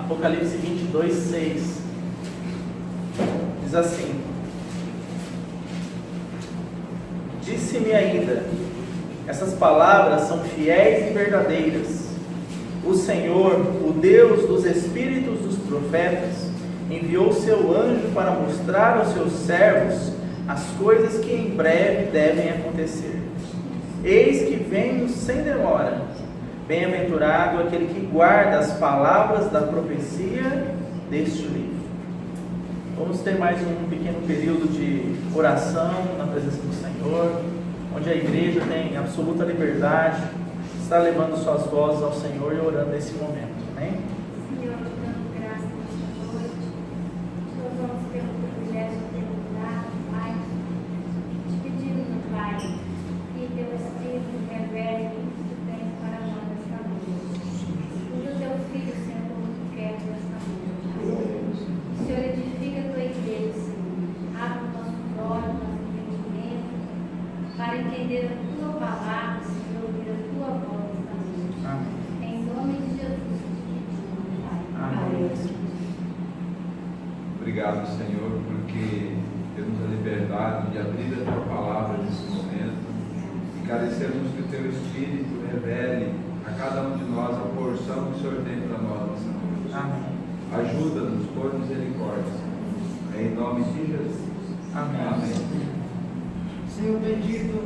Apocalipse 22, 6. Diz assim: disse-me ainda, essas palavras são fiéis e verdadeiras. O Senhor, o Deus dos espíritos dos profetas, enviou seu anjo para mostrar aos seus servos as coisas que em breve devem acontecer. Eis que venho sem demora. Bem-aventurado aquele que guarda as palavras da profecia deste livro. Vamos ter mais um pequeno período de oração na presença do Senhor, onde a igreja tem absoluta liberdade, está levando suas vozes ao Senhor e orando nesse momento. Amém? Senhor, te dando graça nesta noite, nós vamos ter o privilégio de perguntar, Pai, te pedindo, Pai, que teu Espírito revele tudo que tens para nós nesta noite. Usa o teu Filho, Senhor, como tu queres nesta noite. O Senhor edifica a tua igreja, Senhor. Abre o nosso olho, nosso entendimento, para entender a tua palavra, Senhor, ouvir a tua voz nesta noite. Amém. Em nome de Jesus. Amém. Obrigado, Senhor, porque temos a liberdade de abrir a tua palavra nesse momento e carecemos que o teu Espírito revele a cada um de nós a porção que o Senhor tem para nós nessa noite. Amém. Ajuda-nos por misericórdia, em nome de Jesus. Amém. Senhor bendito,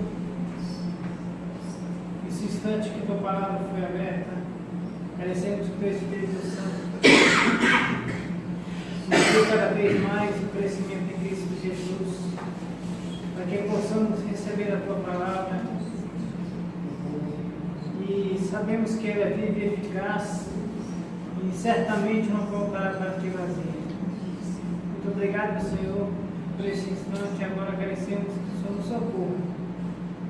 esse instante que tua palavra foi aberta, carecemos que teu Espírito Santo nos dê cada vez mais o crescimento em Cristo Jesus, para que possamos receber a tua palavra e sabemos que ela é viva e eficaz e certamente não voltará para ti vazia. Muito obrigado, Senhor, por esse instante. Agora carecemos do Senhor socorro,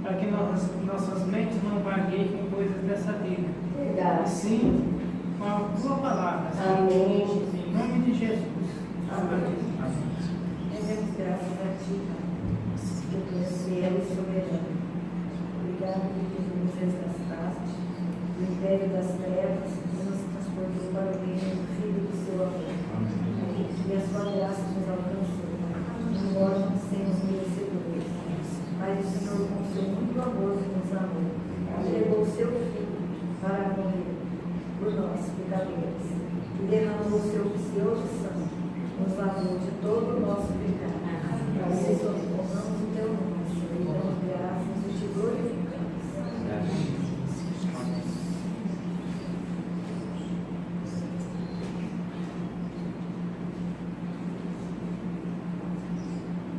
para que nossas mentes não vagueiem com coisas dessa vida. Verdade. Sim, com a tua palavra. Amém. Em nome de Jesus. Amém. Rendemos graças a ti, Pai, que tu és fiel e soberano. Obrigado por nos resgataste do império das trevas e nos transportou para o reino do Filho do seu amor. E a sua graça nos alcançou, embora não sejamos merecedores. Mas o Senhor, com seu muito amor, nos amou. Entregou o seu Filho para morrer por nós, pecadores, e derramou o seu precioso sangue, nos lavou de todo o nosso pecado. Para isso, honramos o teu nome, Senhor, e damos graças e te glorificamos.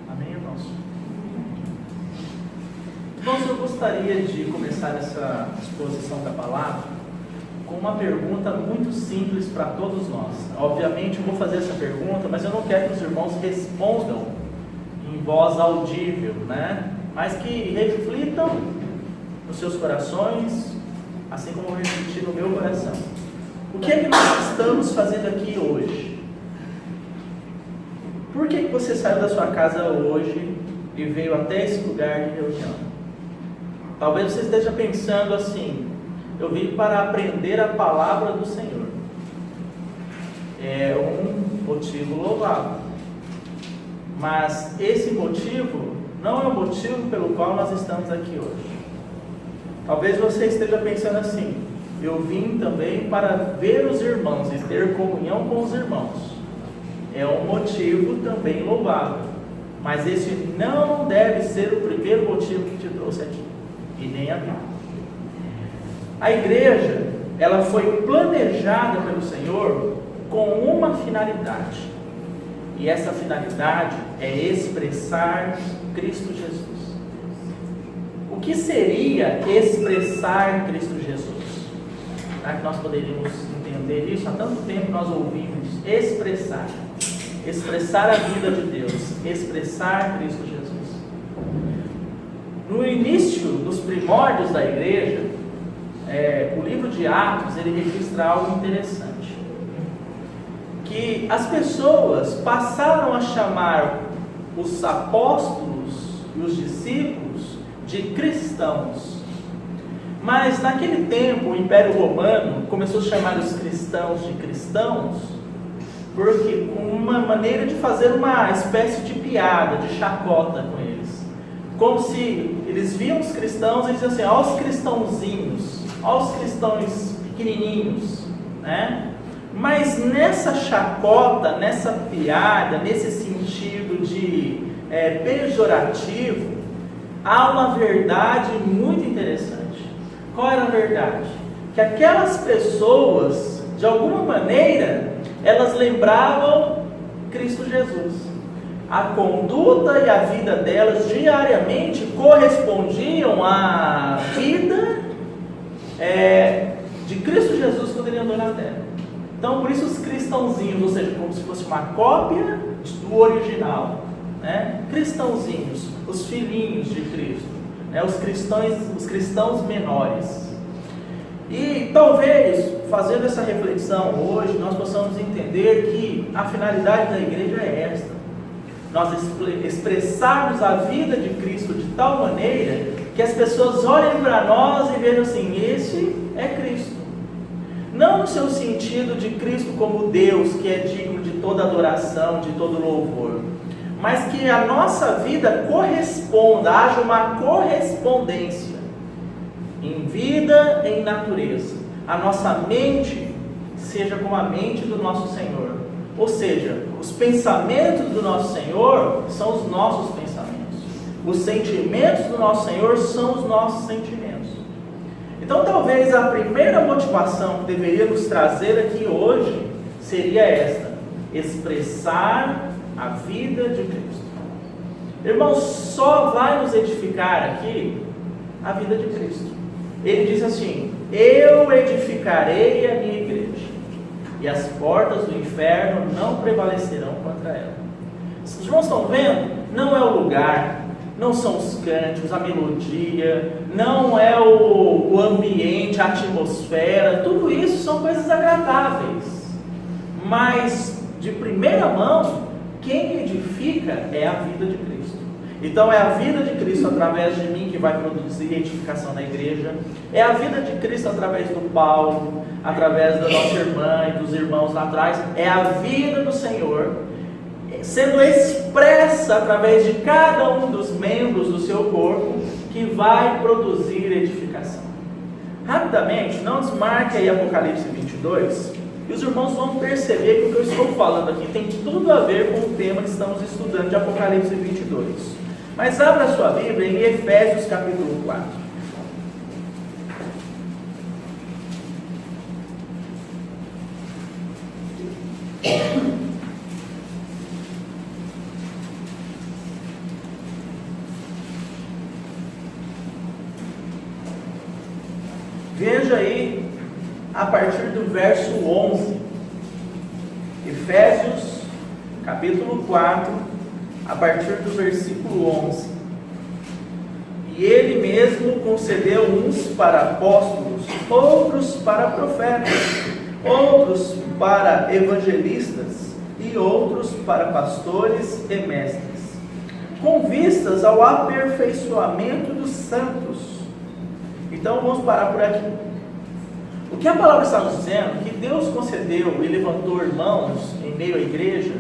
Amém, irmãos? Irmãos, eu gostaria de começar essa exposição da palavra com uma pergunta muito simples para todos nós. Obviamente eu vou fazer essa pergunta, mas eu não quero que os irmãos respondam em voz audível, né? Mas que reflitam nos seus corações, assim como eu refleti no meu coração. O que é que nós estamos fazendo aqui hoje? Por que você saiu da sua casa hoje e veio até esse lugar de reunião? Talvez você esteja pensando assim: eu vim para aprender a palavra do Senhor. É um motivo louvável. Mas esse motivo não é o motivo pelo qual nós estamos aqui hoje. Talvez você esteja pensando assim: eu vim também para ver os irmãos e ter comunhão com os irmãos. É um motivo também louvável. Mas esse não deve ser o primeiro motivo que te trouxe aqui. E nem a Bíblia. A igreja, ela foi planejada pelo Senhor com uma finalidade. E essa finalidade é expressar Cristo Jesus. O que seria expressar Cristo Jesus? Será que nós poderíamos entender isso? Há tanto tempo nós ouvimos expressar. Expressar a vida de Deus. Expressar Cristo Jesus. No início, nos primórdios da igreja, o livro de Atos, ele registra algo interessante, que as pessoas passaram a chamar os apóstolos e os discípulos de cristãos, mas naquele tempo o Império Romano começou a chamar os cristãos de cristãos, porque uma maneira de fazer uma espécie de piada, de chacota com eles. Como se eles viam os cristãos e diziam assim: ó os cristãozinhos, ó os cristãos pequenininhos, né? Mas nessa chacota, nessa piada, nesse sentido de pejorativo, há uma verdade muito interessante. Qual era a verdade? Que aquelas pessoas, de alguma maneira, elas lembravam Cristo Jesus. A conduta e a vida delas diariamente correspondiam à vida de Cristo Jesus quando ele andou na terra. Então, por isso os cristãozinhos, ou seja, como se fosse uma cópia do original, né? Cristãozinhos, os filhinhos de Cristo, né? Os cristãos menores. E talvez, fazendo essa reflexão hoje, nós possamos entender que a finalidade da igreja é esta: nós expressarmos a vida de Cristo de tal maneira que as pessoas olhem para nós e vejam assim: esse é Cristo. Não no seu sentido de Cristo como Deus, que é digno de toda adoração, de todo louvor, mas que a nossa vida corresponda, haja uma correspondência em vida, em natureza. A nossa mente seja como a mente do nosso Senhor. Ou seja, os pensamentos do nosso Senhor são os nossos pensamentos. Os sentimentos do nosso Senhor são os nossos sentimentos. Então talvez a primeira motivação que deveria nos trazer aqui hoje seria esta: expressar a vida de Cristo. Irmãos, só vai nos edificar aqui a vida de Cristo. Ele diz assim: eu edificarei a minha igreja, e as portas do inferno não prevalecerão contra ela. Os irmãos estão vendo? Não é o lugar, não são os cânticos, a melodia, não é o ambiente, a atmosfera, tudo isso são coisas agradáveis. Mas, de primeira mão, quem edifica é a vida de Cristo. Então é a vida de Cristo através de mim que vai produzir edificação na igreja. É a vida de Cristo através do Paulo, através da nossa irmã e dos irmãos lá atrás. É a vida do Senhor sendo expressa através de cada um dos membros do seu corpo, que vai produzir edificação. Rapidamente, não desmarque aí Apocalipse 22, e os irmãos vão perceber que o que eu estou falando aqui tem tudo a ver com o tema que estamos estudando de Apocalipse 22. Mas abra a sua Bíblia em Efésios capítulo 4. Veja aí a partir do verso 11, Efésios capítulo 4, a partir do versículo 11. E ele mesmo concedeu uns para apóstolos, outros para profetas, outros para evangelistas e outros para pastores e mestres, com vistas ao aperfeiçoamento dos santos. Então vamos parar por aqui. O que a palavra está nos dizendo? Que Deus concedeu e levantou irmãos em meio à igreja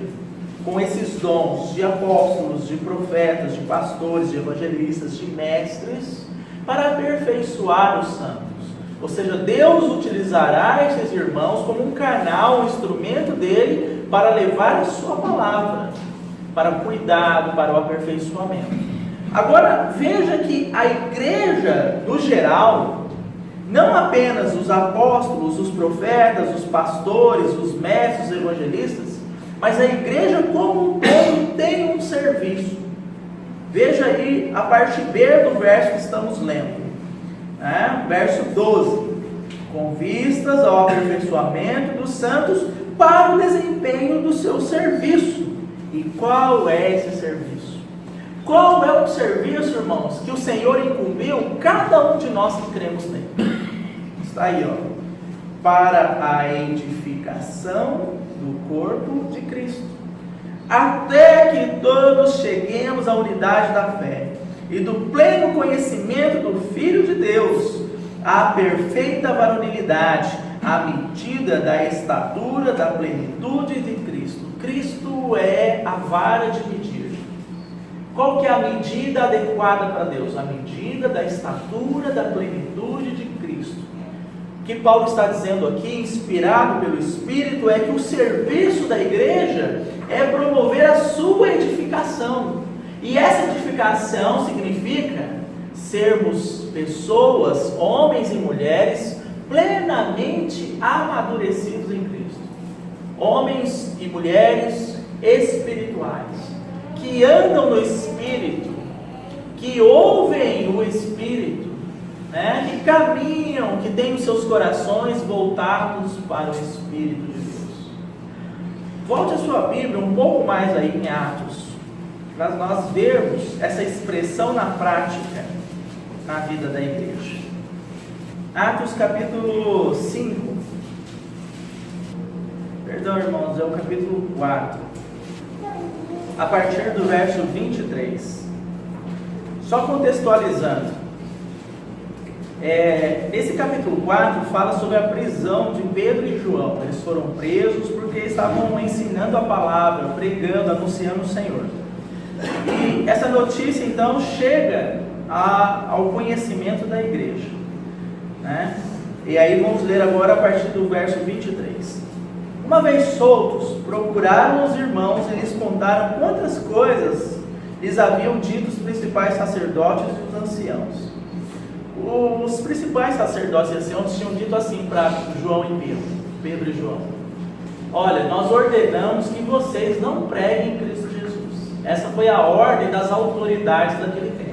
com esses dons de apóstolos, de profetas, de pastores, de evangelistas, de mestres, para aperfeiçoar os santos. Ou seja, Deus utilizará esses irmãos como um canal, um instrumento dele para levar a sua palavra, para o cuidado, para o aperfeiçoamento. Agora, veja que a igreja, no geral, não apenas os apóstolos, os profetas, os pastores, os mestres, os evangelistas, mas a igreja como um todo tem um serviço. Veja aí a parte B do verso que estamos lendo, verso 12: com vistas ao aperfeiçoamento dos santos para o desempenho do seu serviço. E qual é esse serviço? Qual é o serviço, irmãos, que o Senhor incumbiu cada um de nós que cremos nele? Está aí, para a edificação do corpo de Cristo, até que todos cheguemos à unidade da fé e do pleno conhecimento do Filho de Deus, à perfeita varonilidade, à medida da estatura da plenitude de Cristo. Cristo é a vara de medir. Qual que é a medida adequada para Deus? A medida da estatura da plenitude de Cristo. O que Paulo está dizendo aqui, inspirado pelo Espírito, é que o serviço da igreja é promover a sua edificação. E essa edificação significa sermos pessoas, homens e mulheres, plenamente amadurecidos em Cristo. Homens e mulheres espirituais, que andam no Espírito, que ouvem o Espírito, que caminham, que têm os seus corações voltados para o Espírito de Deus. Volte a sua Bíblia um pouco mais aí em Atos, para nós vermos essa expressão na prática, na vida da igreja. Atos capítulo 5, perdão irmãos, é o capítulo 4, a partir do verso 23. Só contextualizando, nesse capítulo 4 fala sobre a prisão de Pedro e João. Eles foram presos porque estavam ensinando a palavra, pregando, anunciando o Senhor. E essa notícia então chega ao conhecimento da igreja, E aí vamos ler agora a partir do verso 23. Uma vez soltos, procuraram os irmãos e lhes contaram quantas coisas lhes haviam dito os principais sacerdotes e os anciãos. Os principais sacerdotes e anciãos tinham dito assim para João e Pedro e João: olha, nós ordenamos que vocês não preguem Cristo Jesus. Essa foi a ordem das autoridades daquele tempo.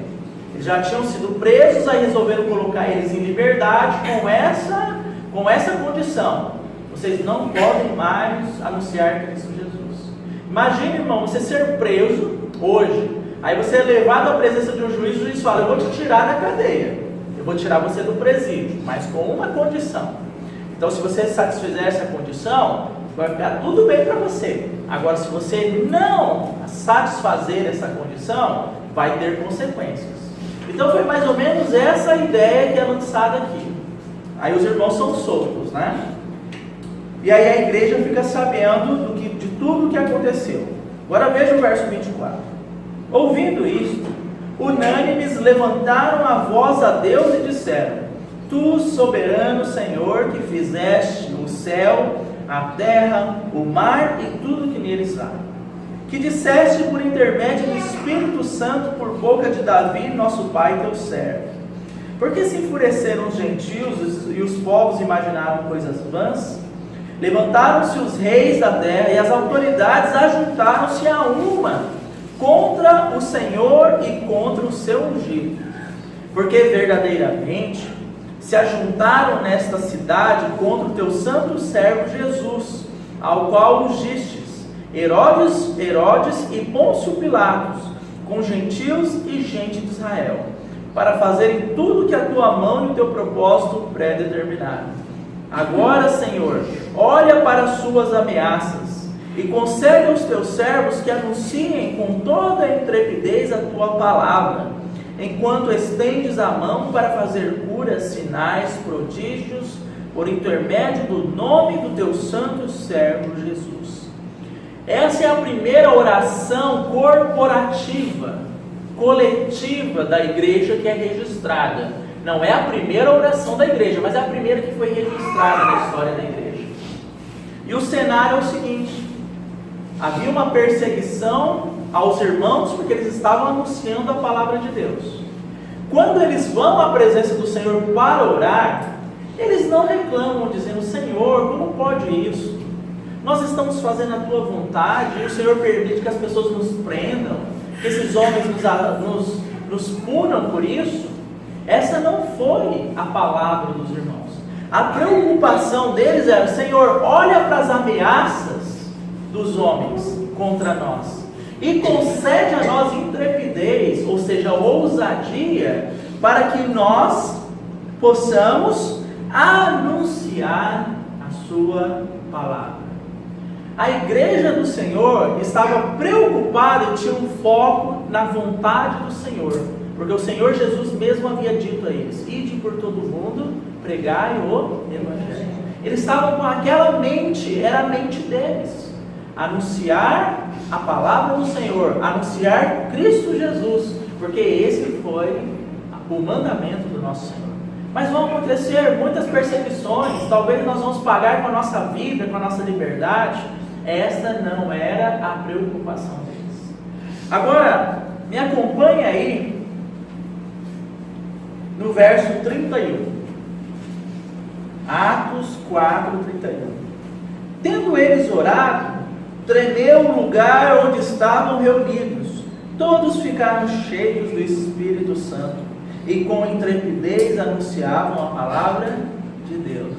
Eles já tinham sido presos, aí resolveram colocar eles em liberdade com essa condição: vocês não podem mais anunciar Cristo Jesus. Imagine, irmão, você ser preso hoje, aí você é levado à presença de um juiz, o juiz fala: eu vou te tirar da cadeia, eu vou tirar você do presídio, mas com uma condição. Então, se você satisfizer essa condição, vai ficar tudo bem para você. Agora, se você não satisfazer essa condição, vai ter consequências. Então, foi mais ou menos essa ideia que é lançada aqui. Aí os irmãos são soltos, E aí a igreja fica sabendo de tudo o que aconteceu. Agora veja o verso 24. Ouvindo isto, unânimes levantaram a voz a Deus e disseram: Tu, soberano Senhor, que fizeste o céu, a terra, o mar e tudo que neles há, que disseste por intermédio do Espírito Santo por boca de Davi, nosso pai, teu servo. Porque se enfureceram os gentios e os povos imaginaram coisas vãs? Levantaram-se os reis da terra e as autoridades ajuntaram-se a uma contra o Senhor e contra o seu ungido. Porque verdadeiramente se ajuntaram nesta cidade contra o teu santo servo Jesus, ao qual ungistes, Herodes e Pôncio Pilatos, com gentios e gente de Israel, para fazerem tudo que a tua mão e o teu propósito pré-determinaram. Agora, Senhor, olha para as suas ameaças e concede aos teus servos que anunciem com toda a intrepidez a tua palavra, enquanto estendes a mão para fazer curas, sinais, prodígios, por intermédio do nome do teu santo servo Jesus. Essa é a primeira oração corporativa, coletiva da igreja que é registrada. Não é a primeira oração da igreja, mas é a primeira que foi registrada na história da igreja. E o cenário é o seguinte: havia uma perseguição aos irmãos porque eles estavam anunciando a palavra de Deus. Quando eles vão à presença do Senhor para orar, eles não reclamam dizendo: Senhor, como pode isso? Nós estamos fazendo a tua vontade e o Senhor permite que as pessoas nos prendam, que esses homens nos punam por isso. Essa não foi a palavra dos irmãos. A preocupação deles era: Senhor, olha para as ameaças dos homens contra nós e concede a nós intrepidez, ou seja, ousadia, para que nós possamos anunciar a sua palavra. A igreja do Senhor estava preocupada e tinha um foco na vontade do Senhor, porque o Senhor Jesus mesmo havia dito a eles: ide por todo o mundo, pregai o evangelho. Eles estavam com aquela mente, era a mente deles. Anunciar a palavra do Senhor, anunciar Cristo Jesus, porque esse foi o mandamento do nosso Senhor. Mas vão acontecer muitas perseguições, talvez nós vamos pagar com a nossa vida, com a nossa liberdade. Esta não era a preocupação deles. Agora, me acompanhe aí no verso 31. Atos 4, 31. Tendo eles orado, tremeu o lugar onde estavam reunidos. Todos ficaram cheios do Espírito Santo e com intrepidez anunciavam a palavra de Deus.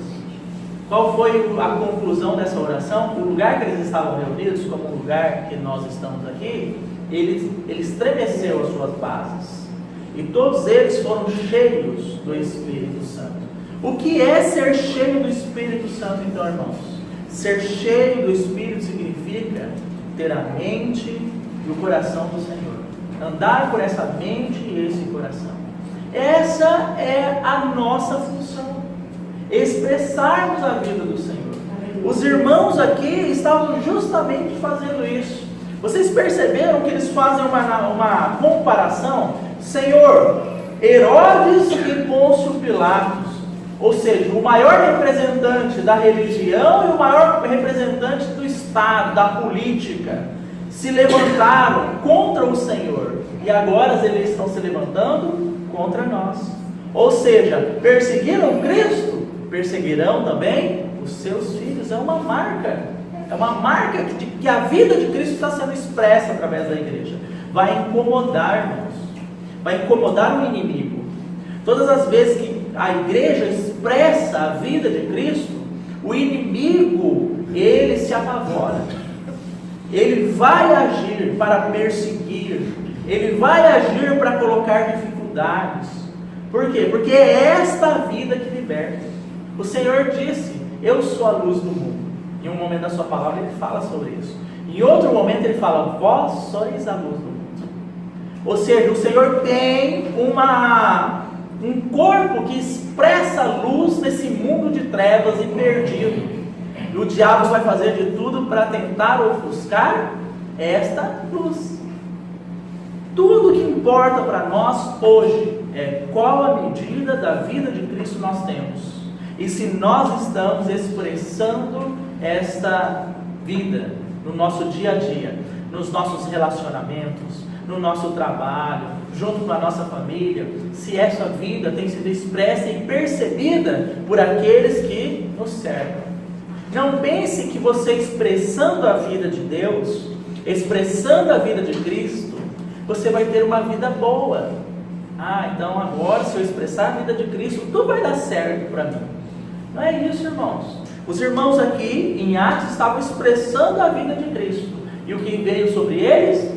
Qual foi a conclusão dessa oração? O lugar que eles estavam reunidos, como o lugar que nós estamos aqui, ele estremeceu as suas bases. E todos eles foram cheios do Espírito Santo. O que é ser cheio do Espírito Santo, então, irmãos? Ser cheio do Espírito significa ter a mente e o coração do Senhor. Andar por essa mente e esse coração. Essa é a nossa função. Expressarmos a vida do Senhor. Os irmãos aqui estavam justamente fazendo isso. Vocês perceberam que eles fazem uma comparação? Senhor, Herodes e Pôncio Pilatos, ou seja, o maior representante da religião e o maior representante do Estado, da política, se levantaram contra o Senhor, e agora eles estão se levantando contra nós. Ou seja, perseguiram Cristo, perseguirão também os seus filhos. É uma marca de que a vida de Cristo está sendo expressa através da igreja. Vai incomodar, irmãos, vai incomodar o inimigo. Todas as vezes que a igreja expressa a vida de Cristo, o inimigo, ele se apavora. Ele vai agir para perseguir, ele vai agir para colocar dificuldades. Por quê? Porque é esta vida que liberta. O Senhor disse: eu sou a luz do mundo. Em um momento da sua palavra ele fala sobre isso. Em outro momento ele fala: vós sois a luz do mundo. Ou seja, o Senhor tem um corpo que expressa luz nesse mundo de trevas e perdido. E o diabo vai fazer de tudo para tentar ofuscar esta luz. Tudo que importa para nós hoje é qual a medida da vida de Cristo nós temos. E se nós estamos expressando esta vida no nosso dia a dia, nos nossos relacionamentos, no nosso trabalho, junto com a nossa família, se essa vida tem sido expressa e percebida por aqueles que nos cercam. Não pense que você expressando a vida de Deus, expressando a vida de Cristo, você vai ter uma vida boa. Então agora, se eu expressar a vida de Cristo, tudo vai dar certo para mim. Não é isso, irmãos. Os irmãos aqui em Atos estavam expressando a vida de Cristo. E o que veio sobre eles?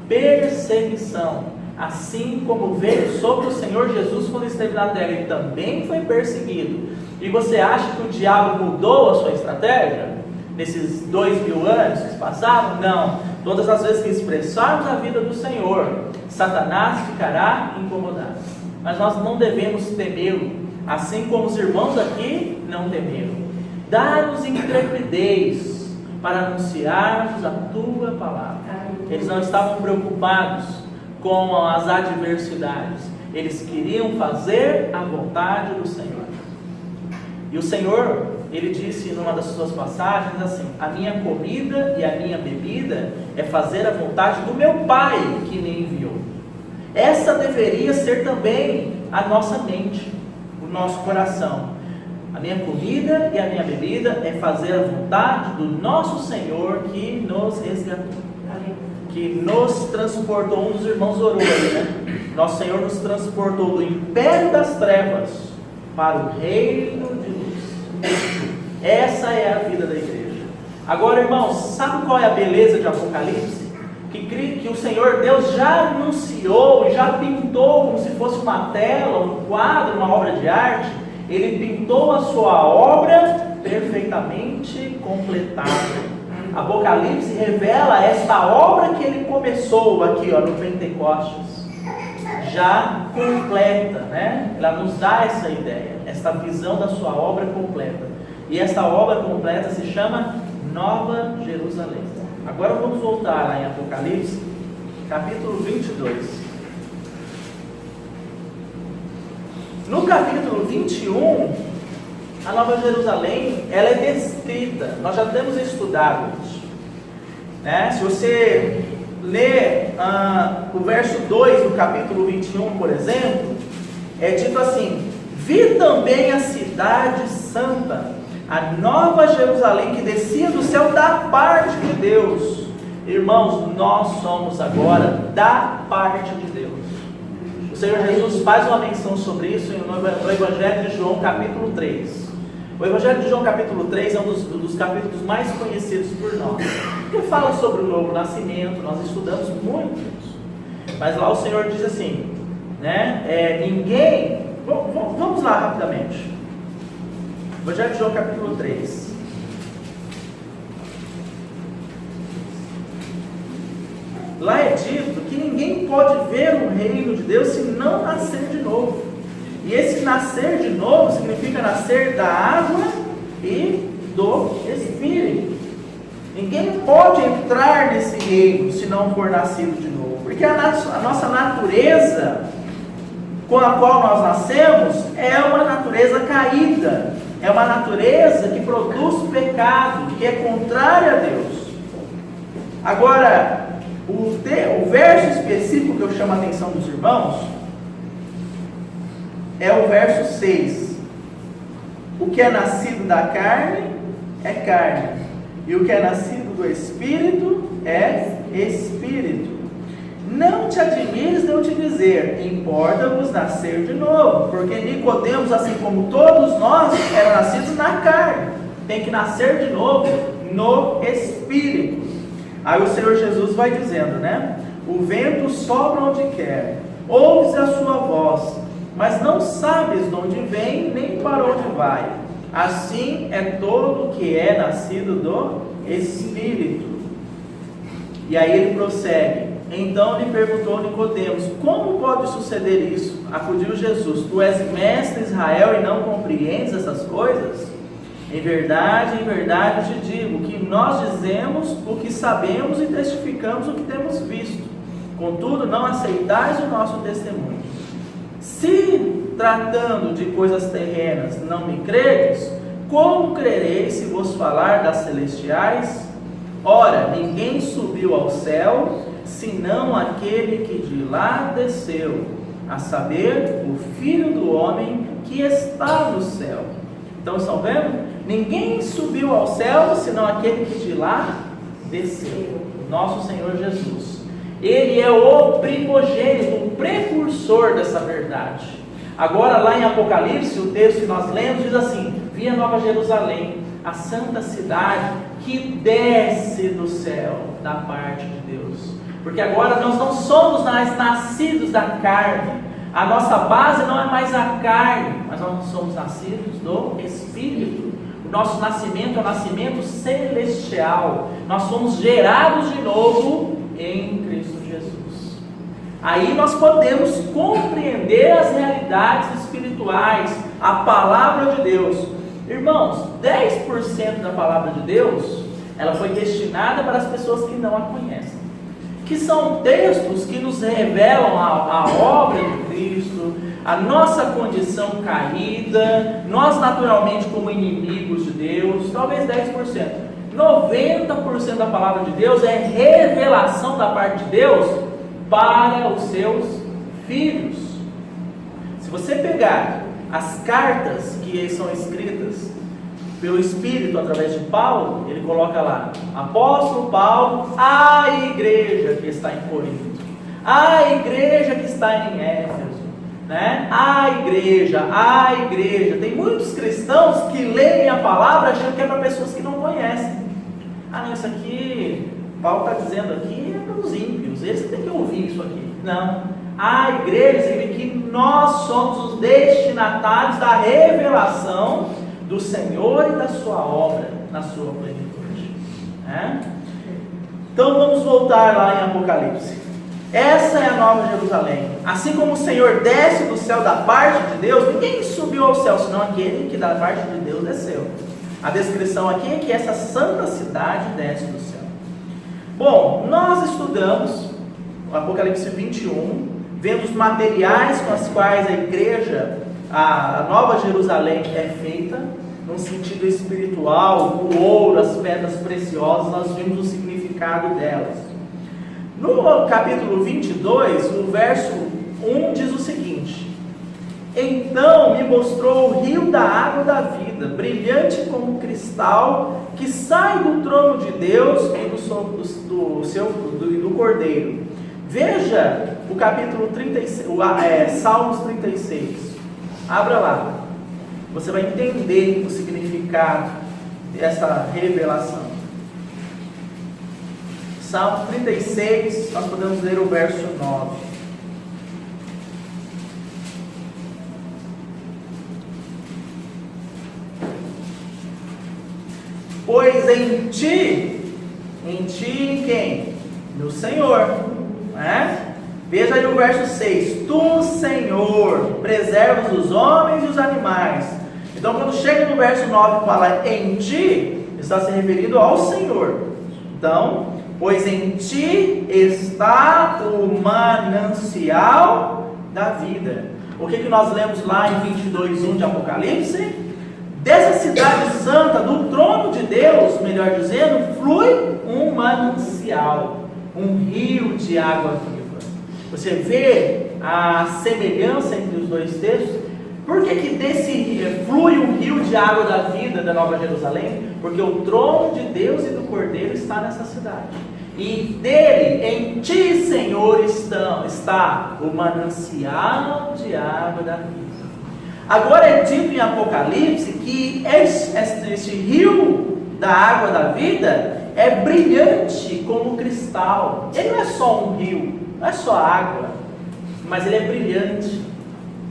Perseguição. Assim como veio sobre o Senhor Jesus quando esteve na terra. Ele também foi perseguido. E você acha que o diabo mudou a sua estratégia? Nesses 2000 anos que se passaram? Não. Todas as vezes que expressarmos a vida do Senhor, Satanás ficará incomodado. Mas nós não devemos temê-lo, assim como os irmãos aqui não temeram. Dá-nos intrepidez para anunciarmos a Tua palavra. Eles não estavam preocupados com as adversidades. Eles queriam fazer a vontade do Senhor. E o Senhor, Ele disse numa das suas passagens assim: a minha comida e a minha bebida é fazer a vontade do meu Pai que me enviou. Essa deveria ser também a nossa mente, o nosso coração. A minha comida e a minha bebida é fazer a vontade do nosso Senhor que nos resgatou, que nos transportou. Um dos irmãos orou aí, né? Nosso Senhor nos transportou do império das trevas para o reino de luz. Essa é a vida da igreja. Agora, irmãos, sabe qual é a beleza de Apocalipse? Que o Senhor Deus já anunciou e já pintou como se fosse uma tela, um quadro, uma obra de arte. Ele pintou a sua obra perfeitamente completada. Apocalipse revela esta obra que ele começou aqui, no Pentecostes, já completa, né? Ela nos dá essa ideia, esta visão da sua obra completa. E essa obra completa se chama Nova Jerusalém. Agora vamos voltar lá em Apocalipse, capítulo 22. No capítulo 21, a Nova Jerusalém, ela é descrita. Nós já temos estudado isso, né? Se você ler o verso 2 do capítulo 21, por exemplo, é dito assim: vi também a cidade santa, a Nova Jerusalém, que descia do céu da parte de Deus. Irmãos, nós somos agora da parte de Deus. O Senhor Jesus faz uma menção sobre isso no Evangelho de João, capítulo 3. O Evangelho de João, capítulo 3, é um dos capítulos mais conhecidos por nós, porque fala sobre o novo nascimento. Nós estudamos muito isso. Mas lá o Senhor diz assim, né? Vamos lá rapidamente. Evangelho de João, capítulo 3. Lá é dito que ninguém pode ver o reino de Deus se não nascer de novo. E esse nascer de novo significa nascer da água e do Espírito. Ninguém pode entrar nesse reino se não for nascido de novo. Porque a nossa natureza com a qual nós nascemos é uma natureza caída. É uma natureza que produz pecado, que é contrária a Deus. Agora, o verso específico que eu chamo a atenção dos irmãos é o verso 6. O que é nascido da carne é carne, e o que é nascido do Espírito é Espírito. Não te admires de eu te dizer, importa-vos nascer de novo, porque Nicodemos, assim como todos nós, era nascido na carne, tem que nascer de novo no Espírito. Aí o Senhor Jesus vai dizendo, né? O vento sopra onde quer, ouves a sua voz, mas não sabes de onde vem, nem para onde vai. Assim é todo que é nascido do Espírito. E aí ele prossegue. Então lhe perguntou Nicodemos, como pode suceder isso? Acudiu Jesus, tu és mestre de Israel e não compreendes essas coisas? Em verdade te digo, que nós dizemos o que sabemos e testificamos o que temos visto. Contudo, não aceitais o nosso testemunho. Se, tratando de coisas terrenas, não me credes, como crereis se vos falar das celestiais? Ora, ninguém subiu ao céu, senão aquele que de lá desceu, a saber, o Filho do Homem que está no céu. Então estão vendo? Ninguém subiu ao céu, senão aquele que de lá desceu, nosso Senhor Jesus. Ele é o primogênito, o precursor dessa verdade. Agora lá em Apocalipse, o texto que nós lemos diz assim: vi a Nova Jerusalém, a santa cidade que desce do céu, da parte de Deus. Porque agora nós não somos mais nascidos da carne. A nossa base não é mais a carne, mas nós somos nascidos do Espírito. O nosso nascimento é um nascimento celestial. Nós somos gerados de novo em Cristo Jesus. Aí nós podemos compreender as realidades espirituais, a palavra de Deus. Irmãos, 10% da palavra de Deus, ela foi destinada para as pessoas que não a conhecem. Que são textos que nos revelam a obra de Cristo, a nossa condição caída, nós naturalmente como inimigos de Deus, talvez 10%. 90% da palavra de Deus é revelação da parte de Deus para os seus filhos. Se você pegar as cartas que são escritas pelo Espírito através de Paulo, ele coloca lá: apóstolo Paulo à igreja que está em Corinto, à igreja que está em Éfeso, né? A igreja. Tem muitos cristãos que leem a palavra achando que é para pessoas que não conhecem. Ah, não, isso aqui, Paulo está dizendo aqui, é para os ímpios, eles têm que ouvir isso aqui. Não, a igreja significa que nós somos os destinatários da revelação do Senhor e da sua obra na sua plenitude, né? Então vamos voltar lá em Apocalipse. Essa é a Nova Jerusalém. Assim como o Senhor desce do céu da parte de Deus, ninguém subiu ao céu, senão aquele que da parte de Deus desceu. A descrição aqui é que essa santa cidade desce do céu. Bom, nós estudamos o Apocalipse 21, vendo os materiais com os quais a igreja, a Nova Jerusalém é feita, num sentido espiritual, o ouro, as pedras preciosas, nós vimos o significado delas. No capítulo 22, o verso 1 diz o seguinte: então me mostrou o rio da água da vida, brilhante como cristal, que sai do trono de Deus e do Cordeiro. Veja o capítulo 36, Salmos 36. Abra lá. Você vai entender o significado dessa revelação. Salmo 36, nós podemos ler o verso 9. Pois em ti quem? No Senhor, né? Veja aí o verso 6. Tu, Senhor, preservas os homens e os animais. Então, quando chega no verso 9 e fala em ti, está se referindo ao Senhor. Então, pois em ti está o manancial da vida. O que nós lemos lá em 22:1 de Apocalipse? Dessa cidade santa, do trono de Deus, melhor dizendo, flui um manancial, um rio de água viva. Você vê a semelhança entre os dois textos? Por que desse flui um rio de água da vida da Nova Jerusalém? Porque o trono de Deus e do Cordeiro está nessa cidade. E dele, em ti, Senhor, está o manancial de água da vida. Agora é dito em Apocalipse que este rio da água da vida é brilhante como cristal. Ele não é só um rio, não é só água, mas ele é brilhante.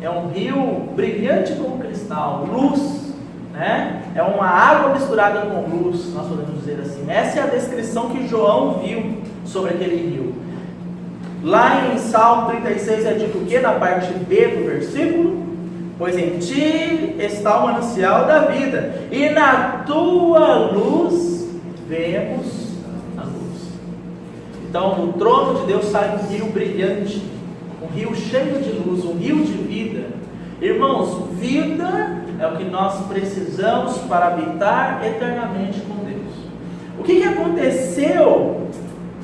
É um rio brilhante como cristal, luz, né? É uma água misturada com luz, nós podemos dizer assim. Essa é a descrição que João viu sobre aquele rio. Lá em Salmo 36 é dito o que? Na parte B do versículo: pois em ti está o manancial da vida, e na tua luz vemos a luz. Então, no trono de Deus sai um rio brilhante, um rio cheio de luz, um rio de vida. Irmãos, vida é o que nós precisamos para habitar eternamente com Deus. O que aconteceu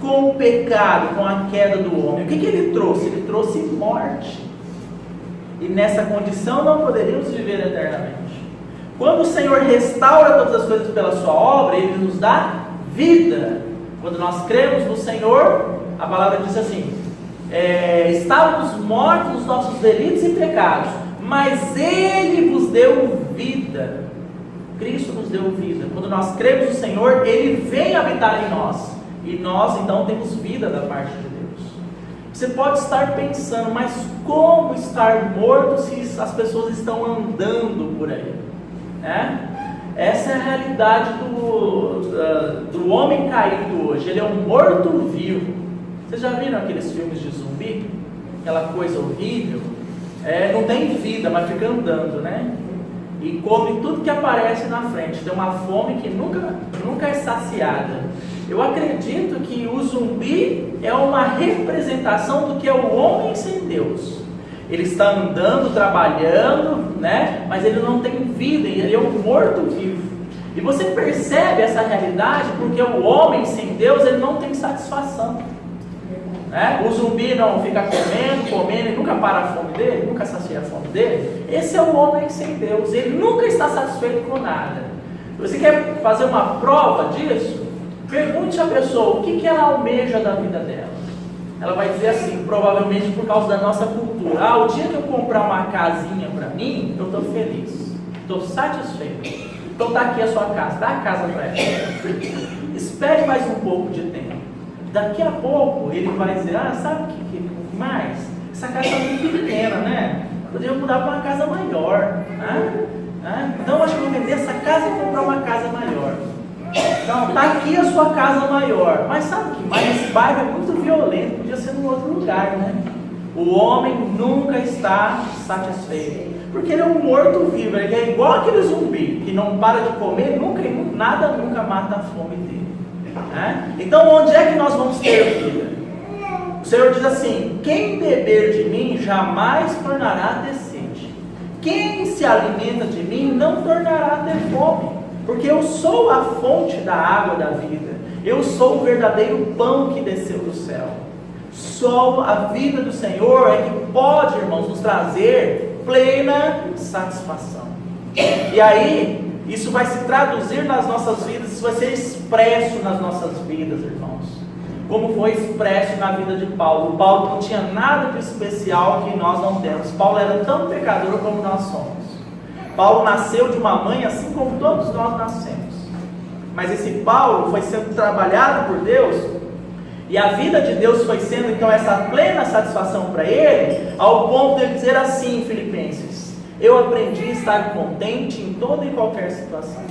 com o pecado, com a queda do homem? O que ele trouxe? Ele trouxe morte. E nessa condição não poderíamos viver eternamente. Quando o Senhor restaura todas as coisas pela sua obra, Ele nos dá vida. Quando nós cremos no Senhor, a palavra diz assim: estávamos mortos nos nossos delitos e pecados, mas Ele vos deu vida. Cristo nos deu vida. Quando nós cremos no Senhor, Ele vem habitar em nós, e nós então temos vida da parte de Deus. Você pode estar pensando, mas como estar morto se as pessoas estão andando por aí? Essa é a realidade do homem caído hoje. Ele é um morto-vivo. Vocês já viram aqueles filmes de zumbi? Aquela coisa horrível. Não tem vida, mas fica andando, né? E come tudo que aparece na frente. Tem uma fome que nunca é saciada. Eu acredito que o zumbi é uma representação do que é o homem sem Deus. Ele está andando, trabalhando, né? Mas ele não tem vida, ele é um morto-vivo. E você percebe essa realidade porque o homem sem Deus, ele não tem satisfação, né? O zumbi não fica comendo e nunca para a fome dele, nunca sacia a fome dele. Esse é o homem sem Deus, ele nunca está satisfeito com nada. Você quer fazer uma prova disso? Pergunte à pessoa o que ela almeja da vida dela. Ela vai dizer assim, provavelmente por causa da nossa cultura: o dia que eu comprar uma casinha para mim, eu estou feliz, estou satisfeito. Então está aqui a sua casa, dá a casa para ela. Espere mais um pouco de tempo. Daqui a pouco ele vai dizer: sabe o que mais? Essa casa está muito pequena, né? Poderia mudar para uma casa maior, né? Então acho que eu vou vender essa casa e comprar uma casa maior. Então, está aqui a sua casa maior. Mas sabe o que mais? Esse bairro é muito violento, podia ser em outro lugar, né? O homem nunca está satisfeito. Porque ele é um morto-vivo, ele é igual aquele zumbi, que não para de comer, nada nunca mata a fome dele. Né? Então, onde é que nós vamos ter vida? O Senhor diz assim: quem beber de mim jamais tornará a ter sede. Quem se alimenta de mim não tornará a ter fome. Porque eu sou a fonte da água da vida. Eu sou o verdadeiro pão que desceu do céu. Só a vida do Senhor é que pode, irmãos, nos trazer plena satisfação. E aí, isso vai se traduzir nas nossas vidas, isso vai ser expresso nas nossas vidas, irmãos. Como foi expresso na vida de Paulo. Paulo não tinha nada de especial que nós não temos. Paulo era tão pecador como nós somos. Paulo nasceu de uma mãe assim como todos nós nascemos. Mas esse Paulo foi sendo trabalhado por Deus, e a vida de Deus foi sendo então essa plena satisfação para ele, ao ponto de ele dizer assim em Filipenses: eu aprendi a estar contente em toda e qualquer situação.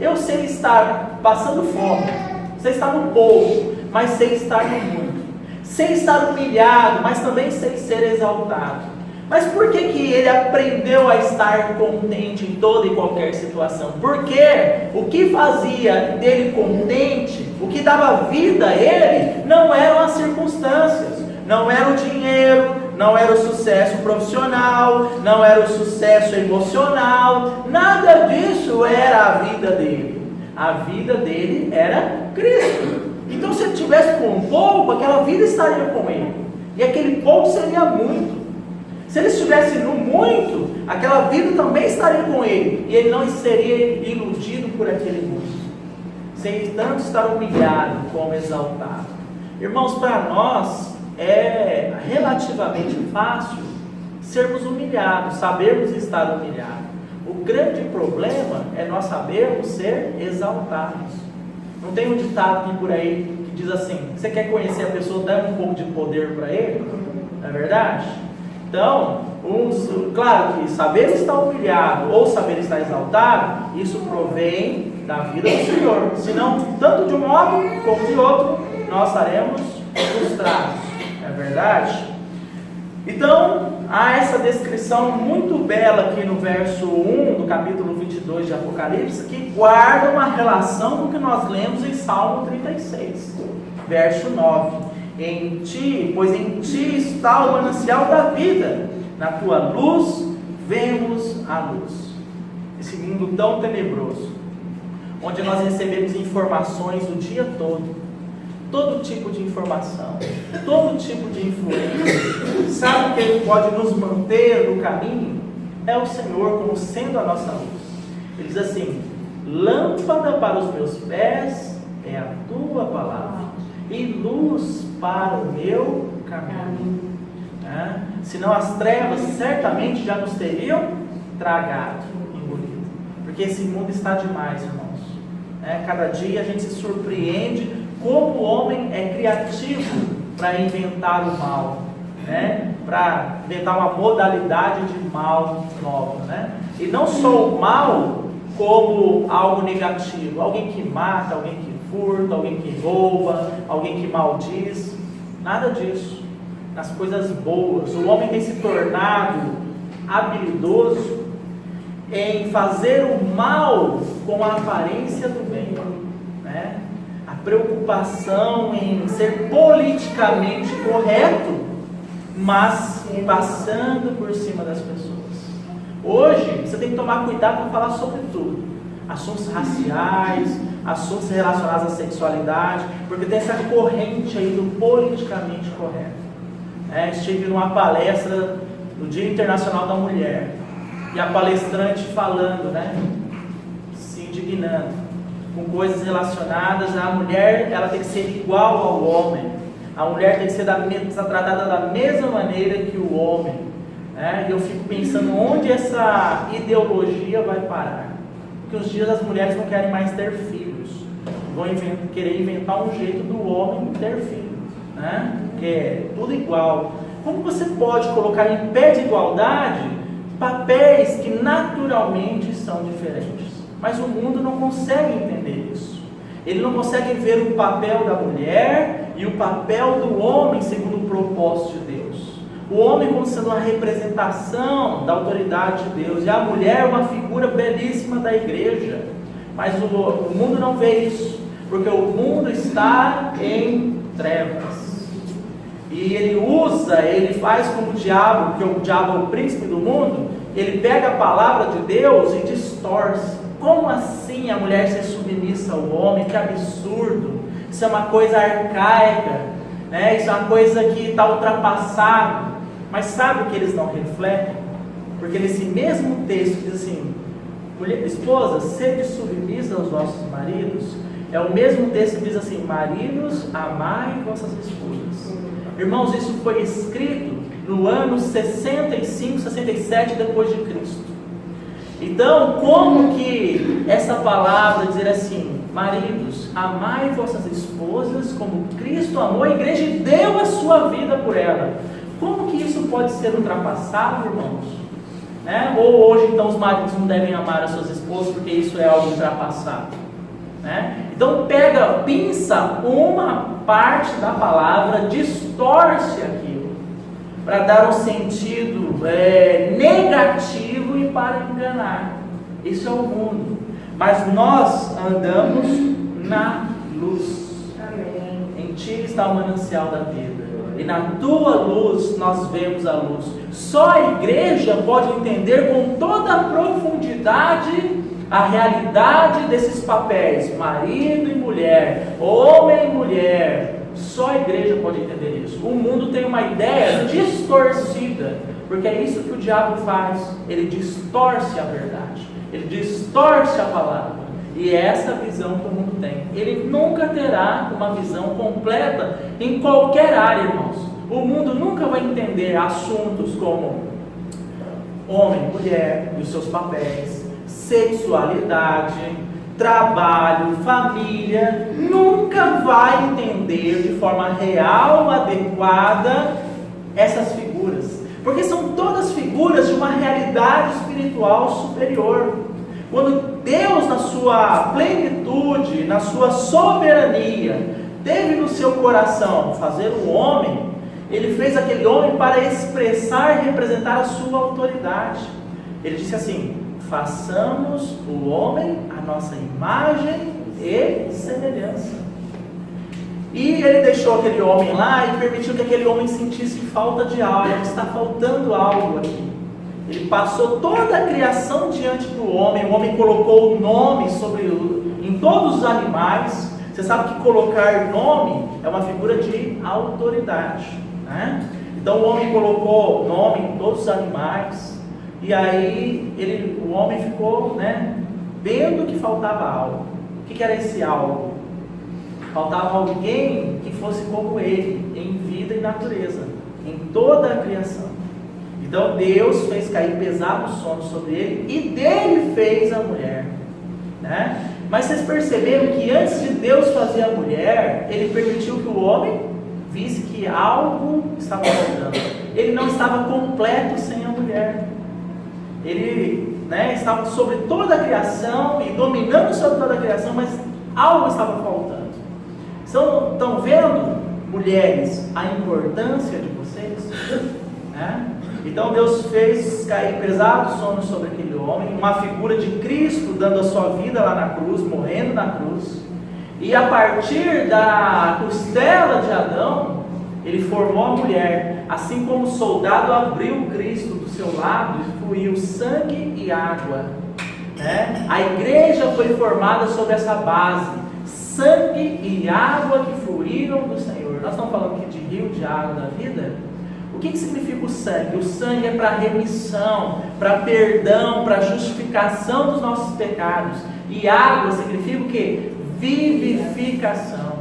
Eu sei estar passando fome, sei estar no pouco, mas sei estar no muito. Sei estar humilhado, mas também sei ser exaltado. Mas por que ele aprendeu a estar contente em toda e qualquer situação? Porque o que fazia dele contente, o que dava vida a ele, não eram as circunstâncias, não era o dinheiro, não era o sucesso profissional, não era o sucesso emocional, nada disso era a vida dele. A vida dele era Cristo. Então, se ele tivesse com um pouco, aquela vida estaria com ele, e aquele pouco seria muito. Se ele estivesse no muito, aquela vida também estaria com ele, e ele não seria iludido por aquele mundo, sem tanto estar humilhado como exaltado. Irmãos, para nós é relativamente fácil sermos humilhados, sabermos estar humilhados. O grande problema é nós sabermos ser exaltados. Não tem um ditado por aí que diz assim: você quer conhecer a pessoa, dá um pouco de poder para ele? Não é verdade? Então, claro que saber estar humilhado ou saber estar exaltado, isso provém da vida do Senhor. Senão, tanto de um modo como de outro, nós estaremos frustrados. É verdade? Então, há essa descrição muito bela aqui no verso 1 do capítulo 22 de Apocalipse, que guarda uma relação com o que nós lemos em Salmo 36, verso 9. Pois em ti está o manancial da vida, na tua luz vemos a luz. Esse mundo tão tenebroso, onde nós recebemos informações o dia todo tipo de informação, todo tipo de influência. Sabe que ele pode nos manter no caminho? É o Senhor como sendo a nossa luz. Ele diz assim: lâmpada para os meus pés é a tua palavra, e luz para o meu caminho. Senão as trevas certamente já nos teriam tragado, engolido. Porque esse mundo está demais, irmãos. Cada dia a gente se surpreende como o homem é criativo para inventar o mal, para inventar uma modalidade de mal nova. E não só o mal como algo negativo, alguém que mata, alguém que furta, alguém que rouba, alguém que maldiz, nada disso. Nas coisas boas, o homem tem se tornado habilidoso em fazer o mal com a aparência do bem, a preocupação em ser politicamente correto, mas passando por cima das pessoas. Hoje você tem que tomar cuidado para falar sobre tudo, assuntos raciais, assuntos relacionados à sexualidade, porque tem essa corrente aí do politicamente correto. Estive numa palestra no Dia Internacional da Mulher, e a palestrante falando, se indignando com coisas relacionadas à mulher. Ela tem que ser igual ao homem, a mulher tem que ser tratada da mesma maneira que o homem. E eu fico pensando onde essa ideologia vai parar, porque os dias as mulheres não querem mais ter filhos, vão querer inventar um jeito do homem ter filho, que é tudo igual. Como você pode colocar em pé de igualdade papéis que naturalmente são diferentes? Mas o mundo não consegue entender isso. Ele não consegue ver o papel da mulher e o papel do homem segundo o propósito de Deus. o homem como sendo uma representação da autoridade de Deus, e a mulher uma figura belíssima da igreja. Mas o mundo não vê isso, porque o mundo está em trevas. E ele faz como o diabo, porque o diabo é o príncipe do mundo, ele pega a palavra de Deus e distorce. Como assim a mulher ser submissa ao homem? Que absurdo! Isso é uma coisa arcaica, né? Isso é uma coisa que está ultrapassada. Mas sabe o que eles não refletem? Porque nesse mesmo texto diz assim: esposas, sede submissa aos vossos maridos. É o mesmo texto que diz assim: maridos, amai vossas esposas. Irmãos, isso foi escrito no ano 65, 67 depois de Cristo. Então, como que essa palavra dizer assim: maridos, amai vossas esposas como Cristo amou a igreja e deu a sua vida por ela? Como que isso pode ser ultrapassado, irmãos? Né? Ou hoje então os maridos não devem amar as suas esposas porque isso é algo ultrapassado, né? Então pinça uma parte da palavra, distorce aquilo para dar um sentido negativo e para enganar. Isso é o mundo. Mas nós andamos na luz. Amém. Em ti está o manancial da vida, e na tua luz nós vemos a luz. Só a igreja pode entender com toda a profundidade a realidade desses papéis, marido e mulher, homem e mulher. Só a igreja pode entender isso. O mundo tem uma ideia distorcida, porque é isso que o diabo faz. Ele distorce a verdade, ele distorce a palavra. E é essa visão que o mundo tem. Ele nunca terá uma visão completa em qualquer área, irmãos. O mundo nunca vai entender assuntos como homem, mulher e os seus papéis, sexualidade, trabalho, família. Nunca vai entender de forma real, adequada, essas figuras. Porque são todas figuras de uma realidade espiritual superior. Quando Deus, na sua plenitude, na sua soberania, teve no seu coração fazer o homem, Ele fez aquele homem para expressar e representar a sua autoridade. Ele disse assim: façamos o homem à nossa imagem e semelhança. E Ele deixou aquele homem lá e permitiu que aquele homem sentisse falta de algo. Está faltando algo aqui. Ele passou toda a criação diante do homem. O homem colocou o nome em todos os animais. Você sabe que colocar nome é uma figura de autoridade, né? Então o homem colocou nome em todos os animais. E aí o homem ficou, né, vendo que faltava algo. O que era esse algo? Faltava alguém que fosse como ele, em vida e natureza, em toda a criação. Então Deus fez cair pesado sono sobre ele e dele fez a mulher, né? Mas vocês perceberam que antes de Deus fazer a mulher, Ele permitiu que o homem visse que algo estava faltando. Ele não estava completo sem a mulher. Ele, né, estava sobre toda a criação e dominando sobre toda a criação, mas algo estava faltando. Estão vendo, mulheres, a importância de vocês? Né? Então Deus fez cair pesado sono sobre aquele homem, uma figura de Cristo dando a sua vida lá na cruz, morrendo na cruz. E a partir da costela de Adão, ele formou a mulher, assim como o soldado abriu Cristo do seu lado e fluiu sangue e água, né? A igreja foi formada sobre essa base, sangue e água que fluíram do Senhor. Nós estamos falando aqui de rio de água da vida. O que significa o sangue? O sangue é para remissão, para perdão, para justificação dos nossos pecados. E água significa o quê? Vivificação.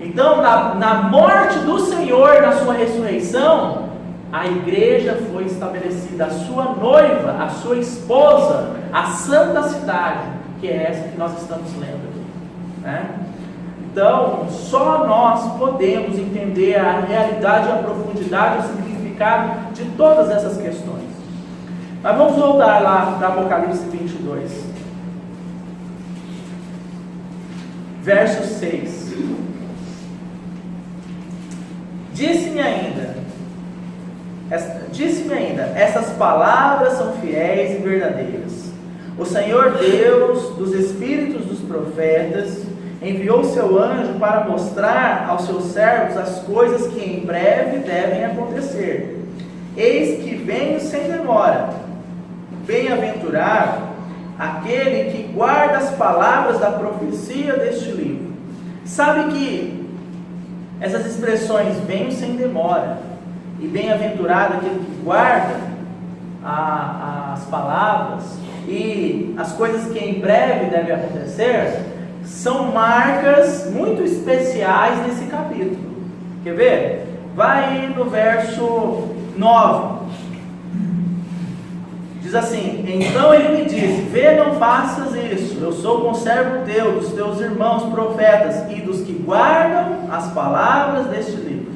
Então, na morte do Senhor, na sua ressurreição, a igreja foi estabelecida, a sua noiva, a sua esposa, a santa cidade, que é essa que nós estamos lendo aqui, né? Então, só nós podemos entender a realidade, a profundidade, o significado de todas essas questões. Mas vamos voltar lá para Apocalipse 22. Verso 6. Disse-me ainda, Disse-me ainda: essas palavras são fiéis e verdadeiras. O Senhor Deus dos espíritos dos profetas enviou seu anjo para mostrar aos seus servos as coisas que em breve devem acontecer. Eis que venho sem demora. Bem-aventurado aquele que guarda as palavras da profecia deste livro. Sabe que essas expressões venho sem demora e bem-aventurado aquele que guarda as palavras e as coisas que em breve devem acontecer são marcas muito especiais nesse capítulo. Quer ver? Vai no verso 9. Diz assim: então ele me disse: vê, não faças isso, eu sou conservo teu, dos teus irmãos profetas e dos que guardam as palavras deste livro.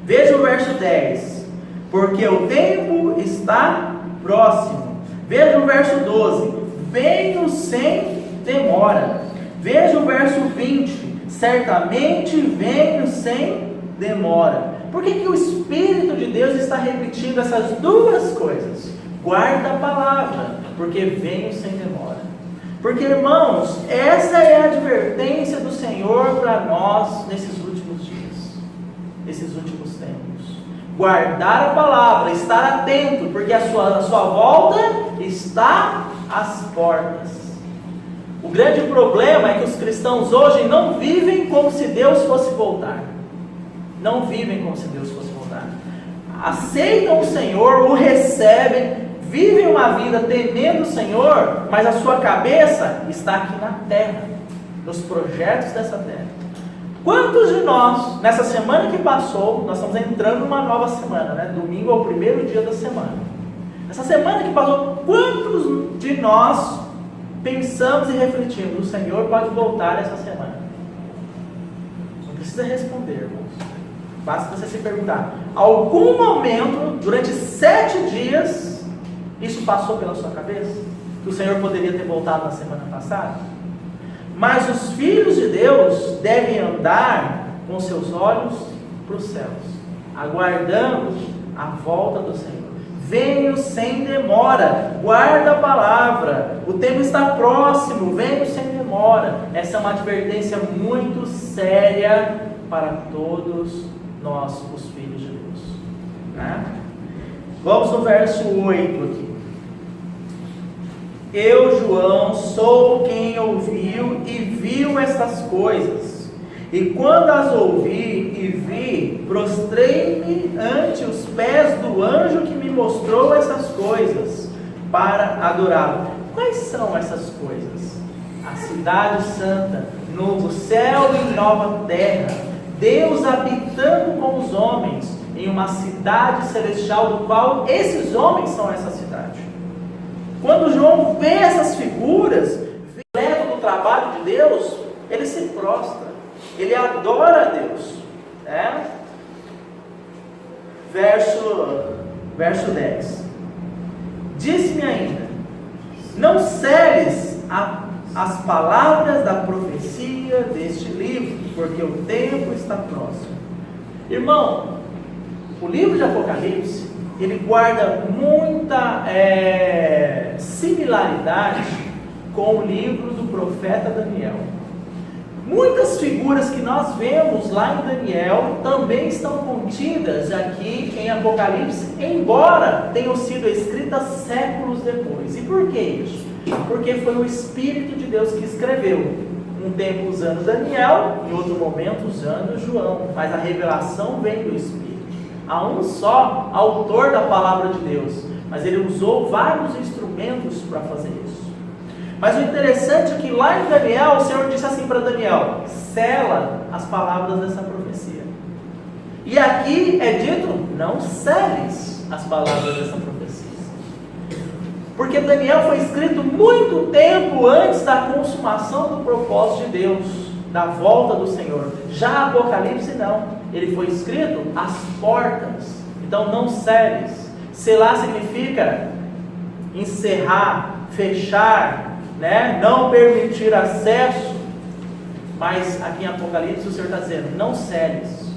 Veja o verso 10: porque o tempo está próximo. Veja o verso 12: venho sem demora. Veja o verso 20: certamente venho sem demora. Por que o Espírito de Deus está repetindo essas duas coisas? Guarda a palavra, porque venho sem demora. Porque, irmãos, essa é a advertência do Senhor para nós nesses últimos dias, nesses últimos tempos. Guardar a palavra, estar atento, porque a sua volta está às portas. O grande problema é que os cristãos hoje não vivem como se Deus fosse voltar. Não vivem como se Deus fosse voltar. Aceitam o Senhor, o recebem, vivem uma vida temendo o Senhor, mas a sua cabeça está aqui na terra, nos projetos dessa terra. Quantos de nós, nessa semana que passou, nós estamos entrando numa nova semana, né? Domingo é o primeiro dia da semana. Essa semana que passou, quantos de nós pensamos e refletimos: o Senhor pode voltar essa semana? Não precisa responder, irmãos. Basta você se perguntar: algum momento, durante 7 dias, isso passou pela sua cabeça? Que o Senhor poderia ter voltado na semana passada? Mas os filhos de Deus devem andar com seus olhos para os céus, aguardando a volta do Senhor. Venho sem demora, guarda a palavra, o tempo está próximo, venho sem demora. Essa é uma advertência muito séria para todos nós, os filhos de Deus, né? Vamos no verso 8 aqui. Eu, João, sou quem ouviu e viu estas coisas. E quando as ouvi e vi, prostrei-me ante os pés do anjo que me mostrou essas coisas, para adorá-lo. Quais são essas coisas? A cidade santa, novo céu e nova terra, Deus habitando com os homens, em uma cidade celestial, do qual esses homens são essa cidade. Quando João vê essas figuras, leva do trabalho de Deus, ele se prostra, ele adora a Deus, né? Verso 10: disse-me ainda: não celes as palavras da profecia deste livro, porque o tempo está próximo. Irmão, o livro de Apocalipse, ele guarda muita similaridade com o livro do profeta Daniel. Muitas figuras que nós vemos lá em Daniel também estão contidas aqui em Apocalipse, embora tenham sido escritas séculos depois. E por que isso? Porque foi o Espírito de Deus que escreveu. Um tempo usando Daniel, em outro momento usando João. Mas a revelação vem do Espírito. Há um só autor da palavra de Deus, mas ele usou vários instrumentos para fazer isso. Mas o interessante é que lá em Daniel, o Senhor disse assim para Daniel: sela as palavras dessa profecia. E aqui é dito: não seles as palavras dessa profecia. Porque Daniel foi escrito muito tempo antes da consumação do propósito de Deus, da volta do Senhor. Já Apocalipse não, ele foi escrito às portas. Então não seles. Selar significa encerrar, fechar, né? Não permitir acesso. Mas aqui em Apocalipse o Senhor está dizendo: não seles.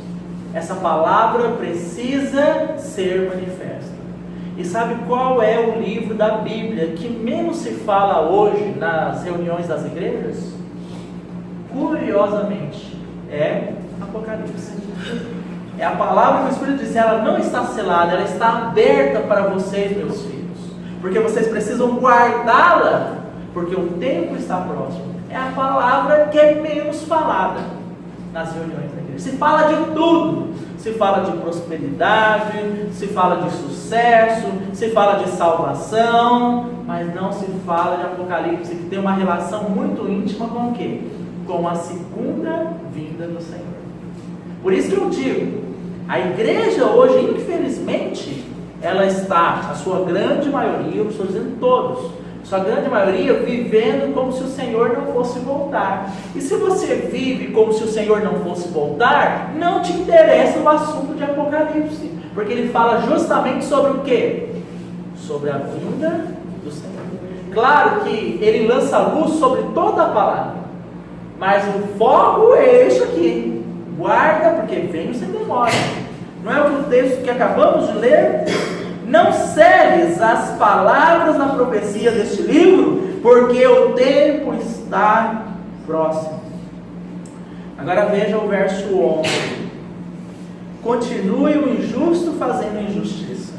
Essa palavra precisa ser manifesta. E sabe qual é o livro da Bíblia que menos se fala hoje nas reuniões das igrejas? Curiosamente, é Apocalipse. É a palavra que o Espírito diz, ela não está selada, ela está aberta para vocês, meus filhos. Porque vocês precisam guardá-la, porque o tempo está próximo. É a palavra que é menos falada nas reuniões da igreja. Se fala de tudo. Se fala de prosperidade, se fala de sucesso, se fala de salvação, mas não se fala de Apocalipse, que tem uma relação muito íntima com o quê? Com a segunda vinda do Senhor. Por isso que eu digo, a igreja hoje, infelizmente, ela está, a sua grande maioria, eu estou dizendo todos, sua grande maioria vivendo como se o Senhor não fosse voltar. E se você vive como se o Senhor não fosse voltar, não te interessa o assunto de Apocalipse, porque ele fala justamente sobre o quê? Sobre a vinda do Senhor. Claro que ele lança luz sobre toda a palavra, mas o foco é este aqui. Guarda, porque venho sem demora. Não é o texto que acabamos de ler? Não seles as palavras da profecia deste livro, porque o tempo está próximo. Agora veja o verso 11. Continue o injusto fazendo injustiça.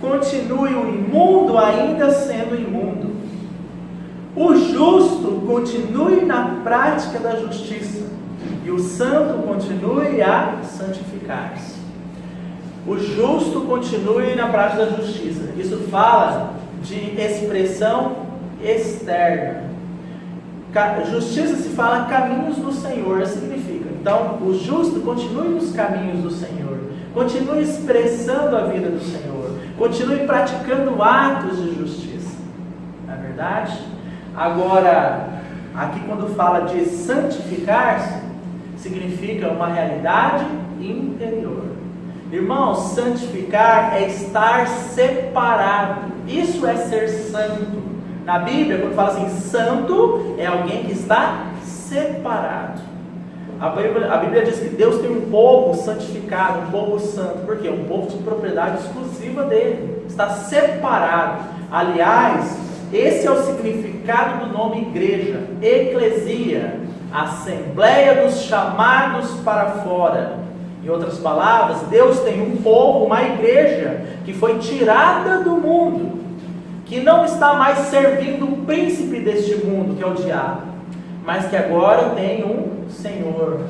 Continue o imundo ainda sendo imundo. O justo continue na prática da justiça. E o santo continue a santificar-se. O justo continue na prática da justiça. Isso fala de expressão externa. Justiça se fala caminhos do Senhor, significa. Então, o justo continue nos caminhos do Senhor. Continue expressando a vida do Senhor. Continue praticando atos de justiça. Não é verdade? Agora, aqui quando fala de santificar-se, significa uma realidade interior. Irmãos, santificar é estar separado. Isso é ser santo. Na Bíblia, quando fala assim, santo, é alguém que está separado. A Bíblia diz que Deus tem um povo santificado, um povo santo. Por quê? Um povo de propriedade exclusiva dele. Está separado. Aliás, esse é o significado do nome igreja. Eclesia, assembleia dos chamados para fora. Em outras palavras, Deus tem um povo, uma igreja, que foi tirada do mundo, que não está mais servindo o príncipe deste mundo, que é o diabo, mas que agora tem um Senhor.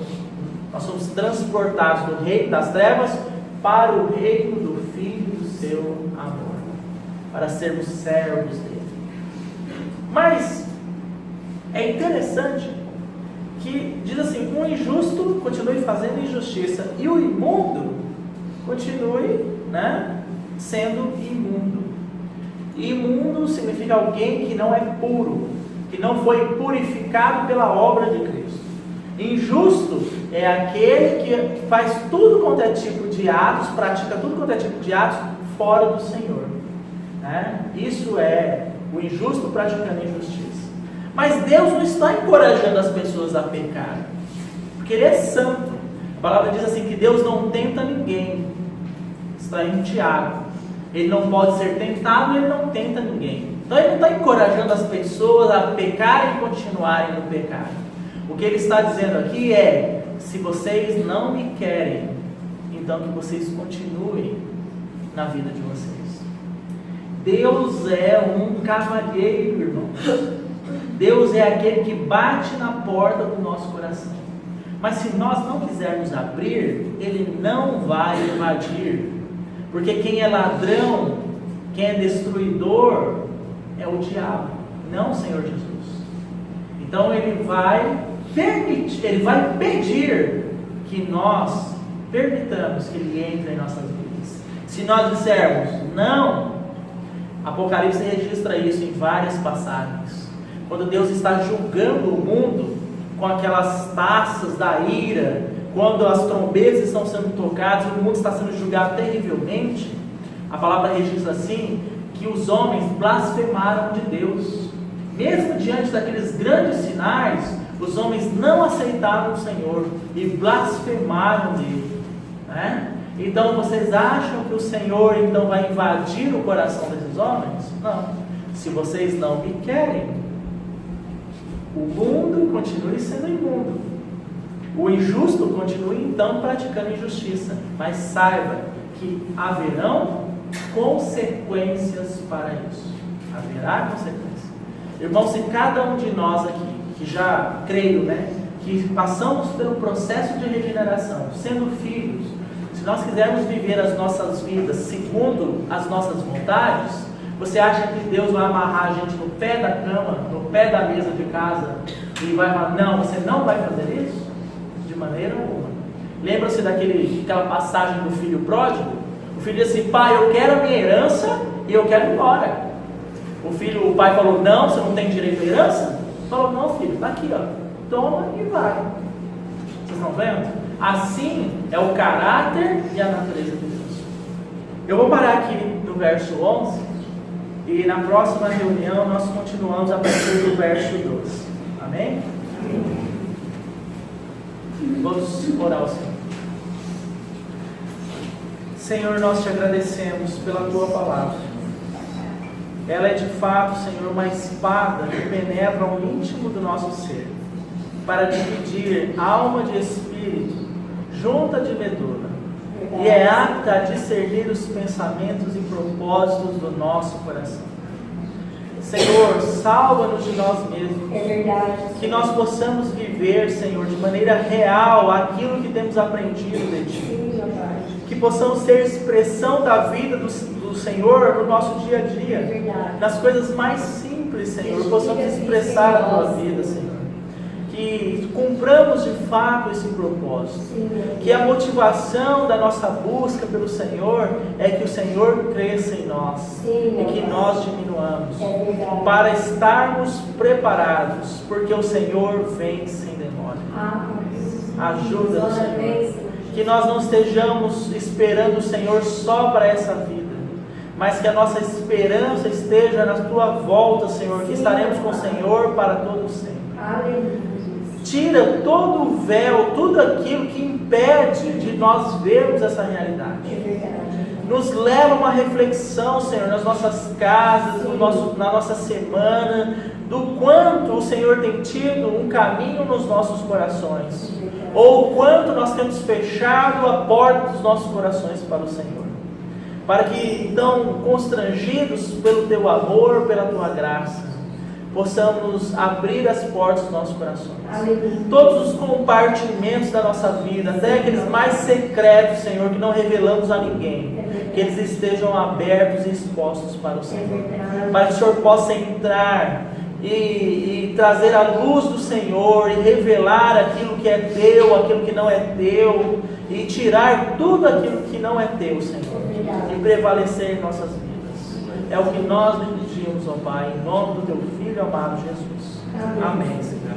Nós somos transportados do reino das trevas para o reino do Filho do seu amor, para sermos servos dele. Mas é interessante que diz assim, o injusto continue fazendo injustiça e o imundo continue, sendo imundo. Imundo significa alguém que não é puro, que não foi purificado pela obra de Cristo. Injusto é aquele que faz tudo quanto é tipo de atos, pratica tudo quanto é tipo de atos fora do Senhor. Isso é o injusto praticando injustiça. Mas Deus não está encorajando as pessoas a pecar, porque Ele é santo. A palavra diz assim, que Deus não tenta ninguém. Está em Tiago. Ele não pode ser tentado, Ele não tenta ninguém. Então Ele não está encorajando as pessoas a pecarem e continuarem no pecado. O que Ele está dizendo aqui é, se vocês não me querem, então que vocês continuem na vida de vocês. Deus é um cavalheiro, irmãos. Deus é aquele que bate na porta do nosso coração. Mas se nós não quisermos abrir, Ele não vai invadir. Porque quem é ladrão, quem é destruidor, é o diabo, não o Senhor Jesus. Então Ele vai permitir, Ele vai pedir que nós permitamos que Ele entre em nossas vidas. Se nós dissermos não, Apocalipse registra isso em várias passagens. Quando Deus está julgando o mundo com aquelas taças da ira, quando as trombetas estão sendo tocadas, o mundo está sendo julgado terrivelmente, a palavra registra assim, que os homens blasfemaram de Deus. Mesmo diante daqueles grandes sinais, os homens não aceitaram o Senhor e blasfemaram dele. Então vocês acham que o Senhor então vai invadir o coração desses homens? Não. Se vocês não me querem, o mundo continue sendo imundo. O injusto continue então praticando injustiça. Mas saiba que haverão consequências para isso. Haverá consequências. Irmãos, se cada um de nós aqui, que já creio, que passamos pelo processo de regeneração, sendo filhos, se nós quisermos viver as nossas vidas segundo as nossas vontades, você acha que Deus vai amarrar a gente no pé da cama, no pé da mesa de casa, e vai falar, não, você não vai fazer isso? De maneira alguma. Lembra-se daquela passagem do filho pródigo? O filho disse assim, pai, eu quero a minha herança e eu quero ir embora. O pai falou, não, você não tem direito à herança? Falou, não filho, está aqui, ó, toma e vai. Vocês estão vendo? Assim é o caráter e a natureza de Deus. Eu vou parar aqui no verso 11 e na próxima reunião nós continuamos a partir do verso 12. Amém? Vamos orar ao Senhor. Senhor, nós te agradecemos pela tua palavra. Ela é de fato, Senhor, uma espada que penetra o íntimo do nosso ser, para dividir alma de espírito, junta de medula, e é apta a discernir os pensamentos e propósitos do nosso coração. Senhor, salva-nos de nós mesmos. É verdade. Que nós possamos viver, Senhor, de maneira real aquilo que temos aprendido de Ti. Sim, meu Pai. Que possamos ser expressão da vida do Senhor no nosso dia a dia. É verdade. Nas coisas mais simples, Senhor, possamos expressar a Tua vida, Senhor. Que cumpramos de fato esse propósito. Sim, Que a motivação da nossa busca pelo Senhor é que o Senhor cresça em nós. Sim, E que nós diminuamos. é verdade. Para estarmos preparados, porque o Senhor vem sem demora. Ajuda-nos, Senhor. Que nós não estejamos esperando o Senhor só para essa vida, mas que a nossa esperança esteja na Tua volta, Senhor, que estaremos com o Senhor para todo sempre. Aleluia. Tira todo o véu, tudo aquilo que impede de nós vermos essa realidade. É verdade. Nos leva a uma reflexão, Senhor, nas nossas casas, na nossa semana, do quanto o Senhor tem tido um caminho nos nossos corações, ou o quanto nós temos fechado a porta dos nossos corações para o Senhor. Para que, então, constrangidos pelo Teu amor, pela Tua graça, possamos abrir as portas dos nossos corações. Aleluia. Todos os compartimentos da nossa vida, até aqueles mais secretos, Senhor, que não revelamos a ninguém, que eles estejam abertos e expostos para o Senhor, para que o Senhor possa entrar e trazer a luz do Senhor e revelar aquilo que é Teu, aquilo que não é Teu, e tirar tudo aquilo que não é Teu, Senhor, e prevalecer em nossas vidas. É o que nós lhe pedimos, ó Pai, em nome do Teu Filho amado Jesus. Amém, Senhor.